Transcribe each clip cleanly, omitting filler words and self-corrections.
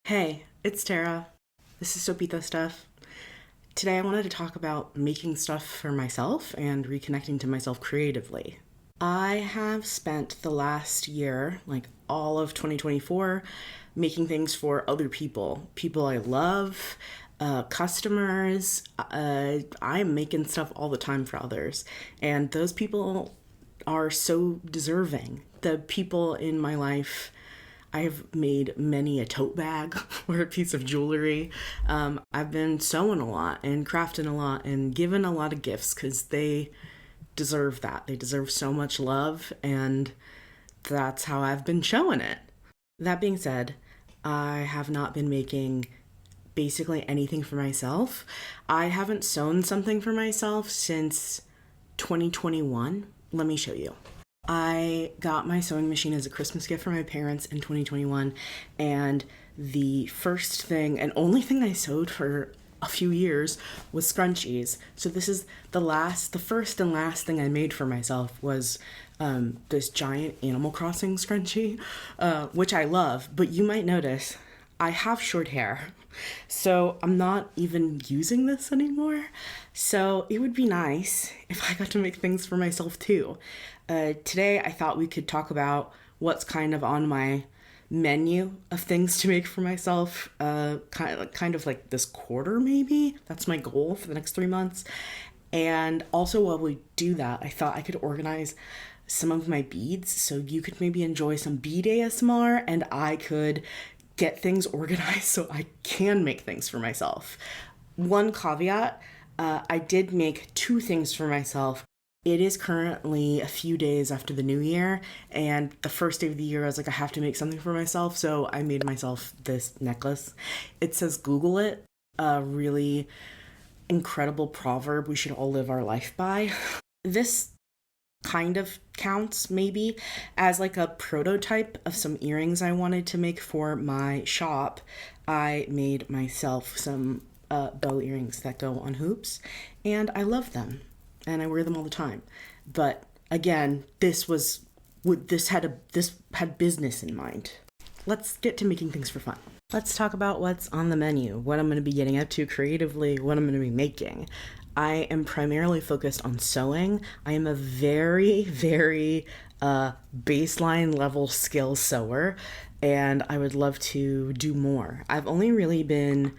Hey, it's Tara. This is Sopita stuff. Today I wanted to talk about making stuff for myself and reconnecting to myself creatively. I have spent the last year, like all of 2024, making things for other people I love, customers. I'm making stuff all the time for others, and those people are so deserving. The people in my life, I've made many a tote bag or a piece of jewelry. I've been sewing a lot and crafting a lot and giving a lot of gifts because they deserve that. They deserve so much love, and that's how I've been showing it. That being said, I have not been making basically anything for myself. I haven't sewn something for myself since 2021. Let me show you. I got my sewing machine as a Christmas gift from my parents in 2021, and the first thing and only thing I sewed for a few years was scrunchies. So this is the first and last thing I made for myself was this giant Animal Crossing scrunchie, which I love, but you might notice I have short hair. So I'm not even using this anymore. So it would be nice if I got to make things for myself too. Today I thought we could talk about what's kind of on my menu of things to make for myself, kind of like this quarter maybe. That's my goal for the next 3 months. And also while we do that, I thought I could organize some of my beads so you could maybe enjoy some bead ASMR and I could get things organized so I can make things for myself. One caveat, I did make two things for myself. It is currently a few days after the new year, and the first day of the year I was like, I have to make something for myself, so I made myself this necklace. It says Google it, a really incredible proverb we should all live our life by. This kind of counts maybe as like a prototype of some earrings I wanted to make for my shop. I made myself some bow earrings that go on hoops, and I love them and I wear them all the time. But again, this had business in mind. Let's get to making things for fun. Let's talk about what's on the menu, what I'm going to be getting up to creatively, what I'm going to be making. I am primarily focused on sewing. I am a very, very baseline level skill sewer, and I would love to do more. I've only really been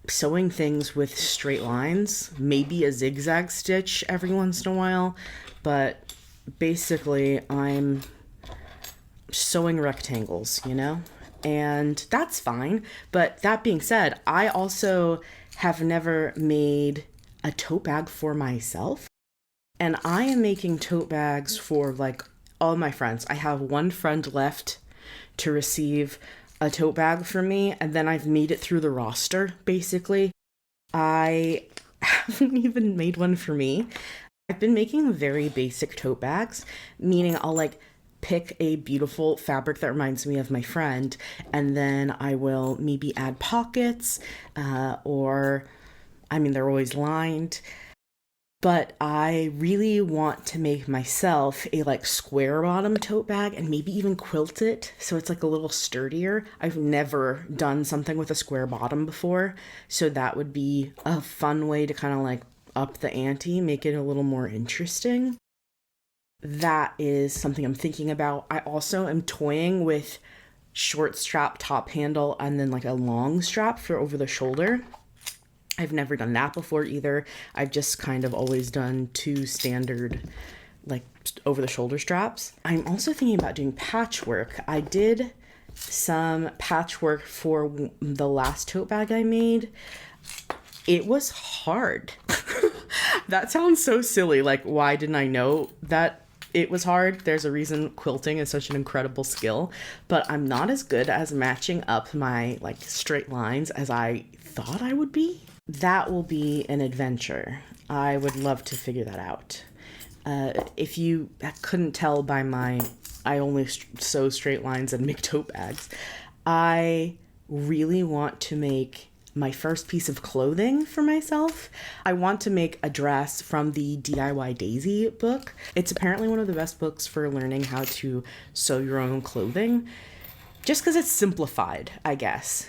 sewing things with straight lines, maybe a zigzag stitch every once in a while, but basically I'm sewing rectangles, and that's fine. But that being said, I also have never made a tote bag for myself, and I am making tote bags for like all my friends. I have one friend left to receive a tote bag from me, and then I've made it through the roster basically. I haven't even made one for me. I've been making very basic tote bags, meaning I'll like pick a beautiful fabric that reminds me of my friend, and then I will maybe add pockets, or I mean, they're always lined. But I really want to make myself a like square bottom tote bag and maybe even quilt it so it's like a little sturdier. I've never done something with a square bottom before, so that would be a fun way to kind of like up the ante, make it a little more interesting. That is something I'm thinking about. I also am toying with short strap top handle and then like a long strap for over the shoulder. I've never done that before either. I've just kind of always done two standard like over the shoulder straps. I'm also thinking about doing patchwork. I did some patchwork for the last tote bag I made. It was hard. That sounds so silly. Like, why didn't I know that it was hard? There's a reason quilting is such an incredible skill, but I'm not as good as matching up my like straight lines as I thought I would be. That will be an adventure. I would love to figure that out. If you couldn't tell by I only sew straight lines and make tote bags, I really want to make my first piece of clothing for myself. I want to make a dress from the DIY Daisy book. It's apparently one of the best books for learning how to sew your own clothing. just because it's simplified, I guess.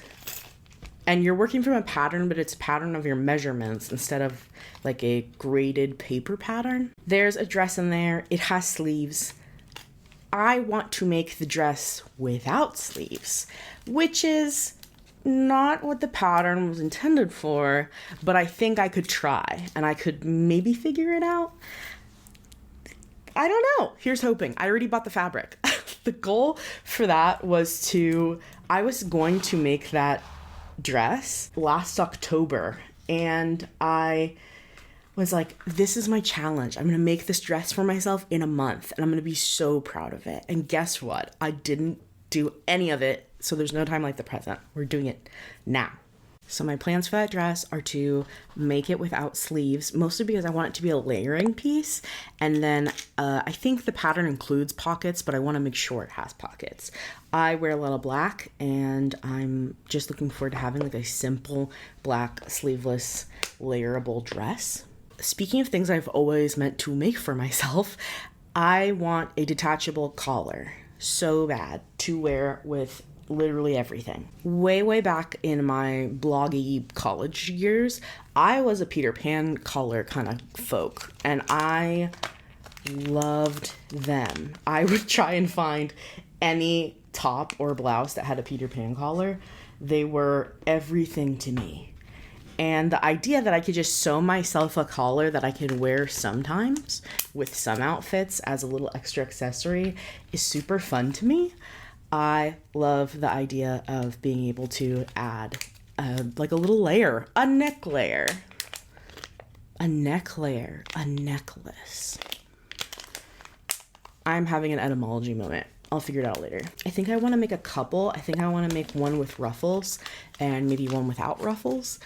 And you're working from a pattern, but it's a pattern of your measurements instead of like a graded paper pattern. There's a dress in there. It has sleeves. I want to make the dress without sleeves, which is not what the pattern was intended for, but I think I could try and I could maybe figure it out. I don't know. Here's hoping. I already bought the fabric. The goal for that was I was going to make that dress last October, and I was like, this is my challenge. I'm going to make this dress for myself in a month, and I'm going to be so proud of it. And guess what? I didn't do any of it, so there's no time like the present. We're doing it now. So my plans for that dress are to make it without sleeves, mostly because I want it to be a layering piece. And then I think the pattern includes pockets, but I want to make sure it has pockets. I wear a lot of black, and I'm just looking forward to having like a simple black sleeveless layerable dress. Speaking of things I've always meant to make for myself, I want a detachable collar so bad to wear with literally everything. Way back in my bloggy college years, I was a Peter Pan collar kind of folk, and I loved them. I would try and find any top or blouse that had a Peter Pan collar. They were everything to me. And the idea that I could just sew myself a collar that I could wear sometimes with some outfits as a little extra accessory is super fun to me. I love the idea of being able to add like a little layer, a neck layer, a necklace. I'm having an etymology moment. I'll figure it out later. I think I want to make a couple. I think I want to make one with ruffles and maybe one without ruffles,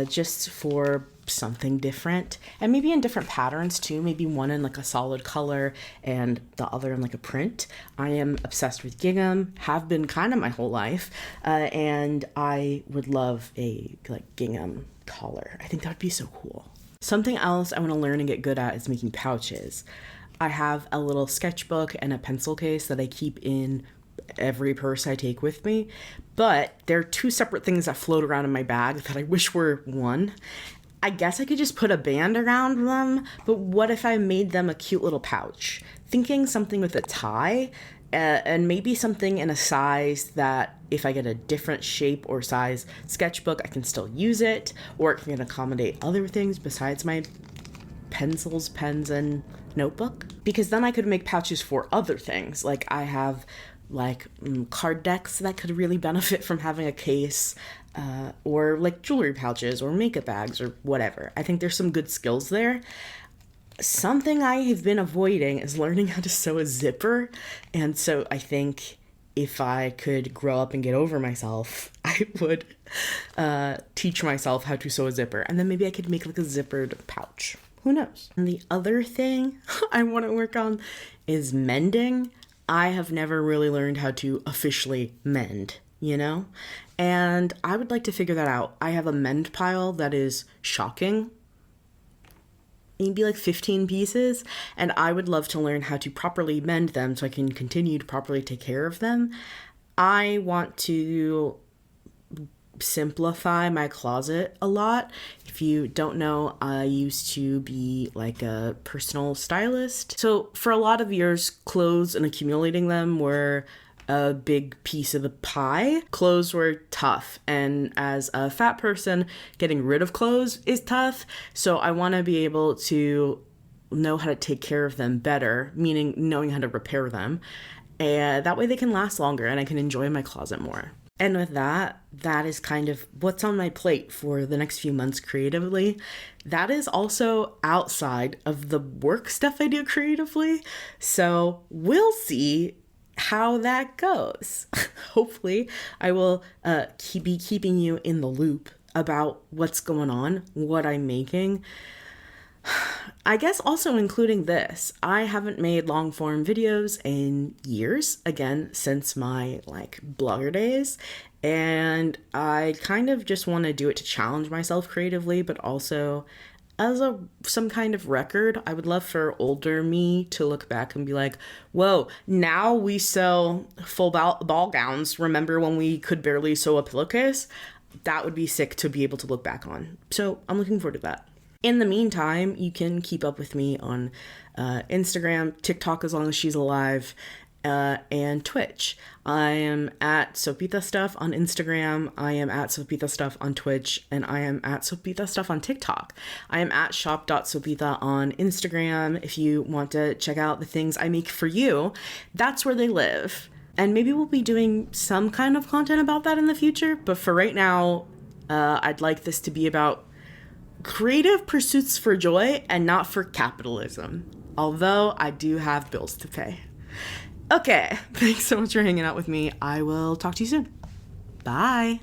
just for something different, and maybe in different patterns too. Maybe one in like a solid color and the other in like a print. I am obsessed with gingham, have been kind of my whole life, and I would love a like gingham collar. I think that would be so cool. Something else I want to learn and get good at is making pouches. I have a little sketchbook and a pencil case that I keep in every purse I take with me, but there are two separate things that float around in my bag that I wish were one. I guess I could just put a band around them, but what if I made them a cute little pouch? Thinking something with a tie, and maybe something in a size that if I get a different shape or size sketchbook, I can still use it, or it can accommodate other things besides my pencils, pens, and notebook. Because then I could make pouches for other things. Like I have card decks that could really benefit from having a case, or like jewelry pouches or makeup bags or whatever. I think there's some good skills there. Something I have been avoiding is learning how to sew a zipper. And so I think if I could grow up and get over myself, I would teach myself how to sew a zipper. And then maybe I could make like a zippered pouch. Who knows? And the other thing I want to work on is mending. I have never really learned how to officially mend, and I would like to figure that out. I have a mend pile that is shocking, maybe like 15 pieces, and I would love to learn how to properly mend them so I can continue to properly take care of them. I want to simplify my closet a lot. If you don't know, I used to be like a personal stylist. So for a lot of years, clothes and accumulating them were a big piece of the pie. Clothes were tough, and as a fat person, getting rid of clothes is tough. So I want to be able to know how to take care of them better, meaning knowing how to repair them. And that way they can last longer and I can enjoy my closet more. And with that is kind of what's on my plate for the next few months creatively. That is also outside of the work stuff I do creatively. So we'll see how that goes. Hopefully, I will be keeping you in the loop about what's going on, what I'm making. I guess also including this, I haven't made long form videos in years, again, since my blogger days. And I kind of just want to do it to challenge myself creatively, but also as some kind of record, I would love for older me to look back and be like, whoa, now we sew full ball gowns. Remember when we could barely sew a pillowcase? That would be sick to be able to look back on. So I'm looking forward to that. In the meantime, you can keep up with me on Instagram, TikTok as long as she's alive, and Twitch. I am at Sopita Stuff on Instagram. I am at Sopita Stuff on Twitch, and I am at Sopita Stuff on TikTok. I am at shop.sopita on Instagram. If you want to check out the things I make for you, that's where they live. And maybe we'll be doing some kind of content about that in the future. But for right now, I'd like this to be about creative pursuits for joy and not for capitalism. Although I do have bills to pay. Okay, thanks so much for hanging out with me. I will talk to you soon. Bye.